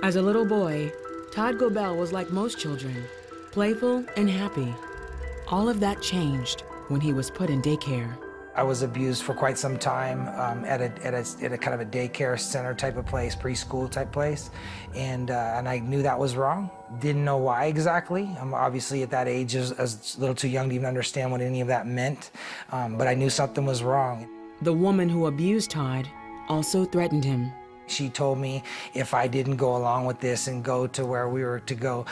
As a little boy, Todd Gobel was like most children, playful and happy. All of that changed when he was put in daycare. I was abused for quite some time at a kind of a daycare center type of place, preschool type place, and I knew that was wrong. Didn't know why exactly. I'm obviously at that age I was a little too young to even understand what any of that meant, but I knew something was wrong. The woman who abused Todd also threatened him. She told me if I didn't go along with this and go to where we were to go,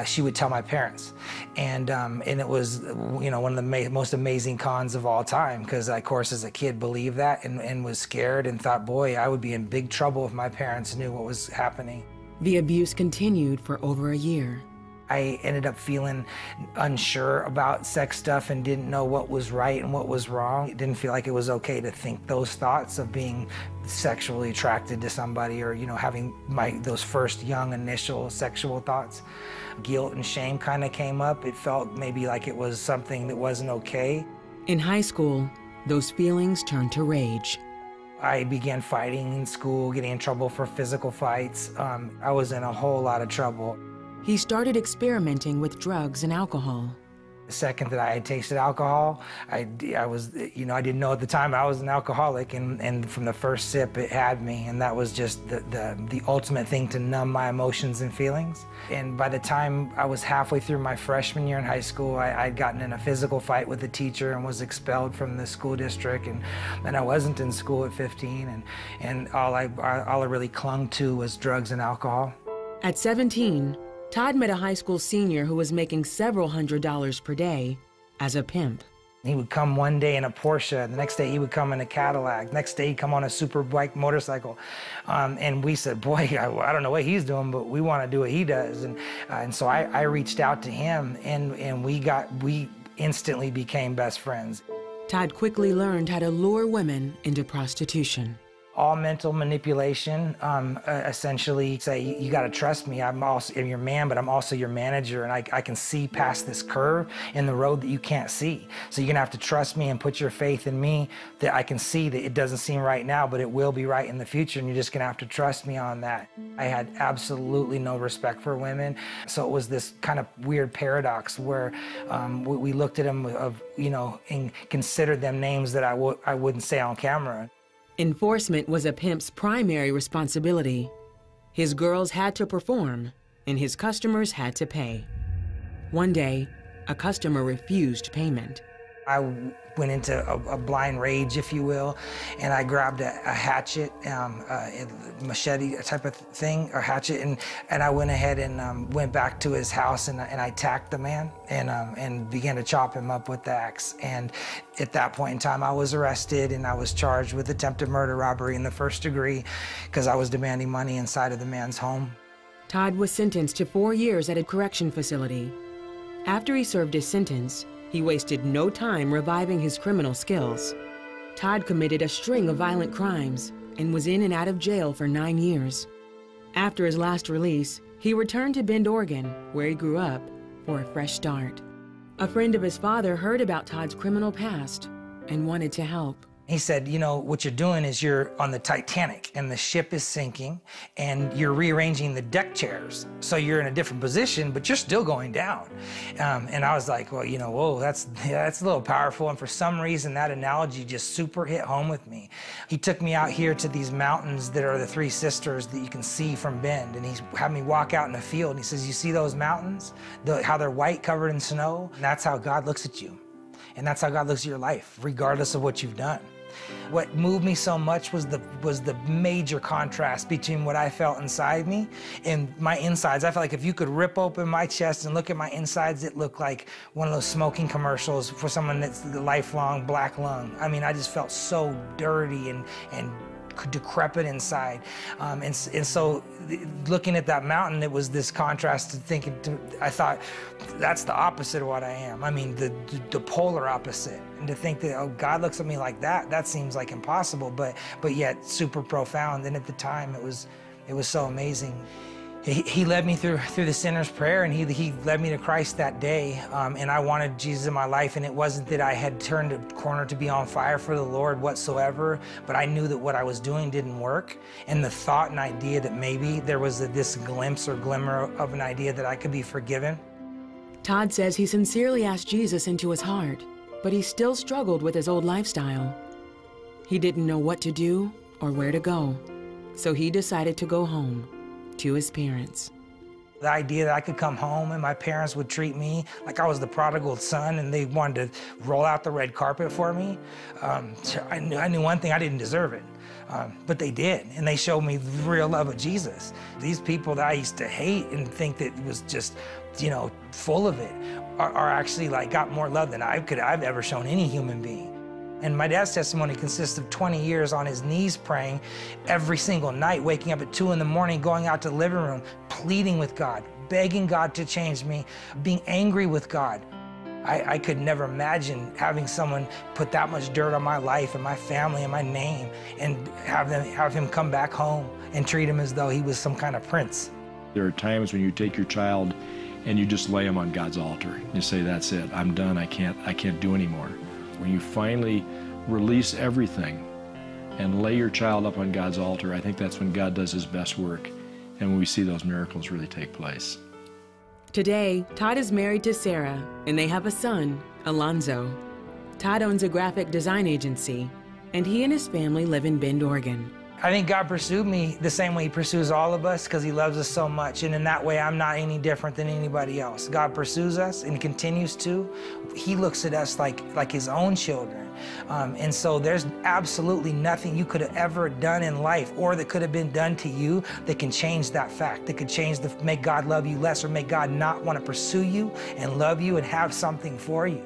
she would tell my parents. And it was, you know, one of the most amazing cons of all time, because I, of course, as a kid, believed that and was scared and thought, boy, I would be in big trouble if my parents knew what was happening. The abuse continued for over a year. I ended up feeling unsure about sex stuff and didn't know what was right and what was wrong. It didn't feel like it was okay to think those thoughts of being sexually attracted to somebody, or, you know, having those first young initial sexual thoughts. Guilt and shame kind of came up. It felt maybe like it was something that wasn't okay. In high school, those feelings turned to rage. I began fighting in school, getting in trouble for physical fights. I was in a whole lot of trouble. He started experimenting with drugs and alcohol. The second that I had tasted alcohol, I was, you know, I didn't know at the time I was an alcoholic, and from the first sip it had me, and that was just the ultimate thing to numb my emotions and feelings. And by the time I was halfway through my freshman year in high school, I'd gotten in a physical fight with a teacher and was expelled from the school district, and I wasn't in school at 15, and all I really clung to was drugs and alcohol. At 17, Todd met a high school senior who was making several $100s per day as a pimp. He would come one day in a Porsche, the next day he would come in a Cadillac, next day he'd come on a super bike motorcycle. And we said, boy, I don't know what he's doing, but we want to do what he does. And so I reached out to him, and we instantly became best friends. Todd quickly learned how to lure women into prostitution. All mental manipulation, essentially say, you gotta trust me, I'm your man, but I'm also your manager, and I can see past this curve in the road that you can't see. So you're gonna have to trust me and put your faith in me, that I can see that it doesn't seem right now, but it will be right in the future, and you're just gonna have to trust me on that. I had absolutely no respect for women, so it was this kind of weird paradox where we looked at them and considered them names that I wouldn't say on camera. Enforcement was a pimp's primary responsibility. His girls had to perform, and his customers had to pay. One day, a customer refused payment. I went into a blind rage, if you will, and I grabbed a hatchet, a machete type of thing, or hatchet, and I went ahead and went back to his house, and I attacked the man and began to chop him up with the axe. And at that point in time, I was arrested, and I was charged with attempted murder, robbery in the first degree, because I was demanding money inside of the man's home. Todd was sentenced to 4 years at a correction facility. After he served his sentence, he wasted no time reviving his criminal skills. Todd committed a string of violent crimes and was in and out of jail for 9 years. After his last release, he returned to Bend, Oregon, where he grew up, for a fresh start. A friend of his father heard about Todd's criminal past and wanted to help. He said, you know, what you're doing is you're on the Titanic and the ship is sinking and you're rearranging the deck chairs. So you're in a different position, but you're still going down. And I was like, well, you know, whoa, that's a little powerful. And for some reason, that analogy just super hit home with me. He took me out here to these mountains that are the Three Sisters that you can see from Bend. And he had me walk out in the field and he says, you see those mountains? How they're white covered in snow? And that's how God looks at you. And that's how God looks at your life, regardless of what you've done. What moved me so much was the major contrast between what I felt inside me and my insides. I felt like if you could rip open my chest and look at my insides, it looked like one of those smoking commercials for someone that's the lifelong black lung. I mean, I just felt so dirty and decrepit inside. And so looking at that mountain, it was this contrast to thinking, I thought, that's the opposite of what I am. I mean, the polar opposite. And to think that, oh, God looks at me like that seems like impossible, but yet super profound. And at the time, it was so amazing. He led me through the sinner's prayer, and he led me to Christ that day. And I wanted Jesus in my life, and it wasn't that I had turned a corner to be on fire for the Lord whatsoever, but I knew that what I was doing didn't work. And the thought and idea that maybe there was this glimpse or glimmer of an idea that I could be forgiven. Todd says he sincerely asked Jesus into his heart, but he still struggled with his old lifestyle. He didn't know what to do or where to go, so he decided to go home to his parents. The idea that I could come home and my parents would treat me like I was the prodigal son and they wanted to roll out the red carpet for me. I knew one thing, I didn't deserve it. But they did, and they showed me the real love of Jesus. These people that I used to hate and think that was just, full of it, are actually got more love than I've ever shown any human being. And my dad's testimony consists of 20 years on his knees praying every single night, waking up at 2 in the morning, going out to the living room, pleading with God, begging God to change me, being angry with God. I could never imagine having someone put that much dirt on my life and my family and my name and have him come back home and treat him as though he was some kind of prince. There are times when you take your child and you just lay him on God's altar. You say, that's it, I'm done, I can't do anymore. When you finally release everything and lay your child up on God's altar, I think that's when God does his best work, and when we see those miracles really take place. Today, Todd is married to Sarah, and they have a son, Alonzo. Todd owns a graphic design agency, and he and his family live in Bend, Oregon. I think God pursued me the same way he pursues all of us, because he loves us so much, and in that way I'm not any different than anybody else. God pursues us and continues to. He looks at us like his own children. And so there's absolutely nothing you could have ever done in life or that could have been done to you that can change that fact, that could make God love you less or make God not want to pursue you and love you and have something for you.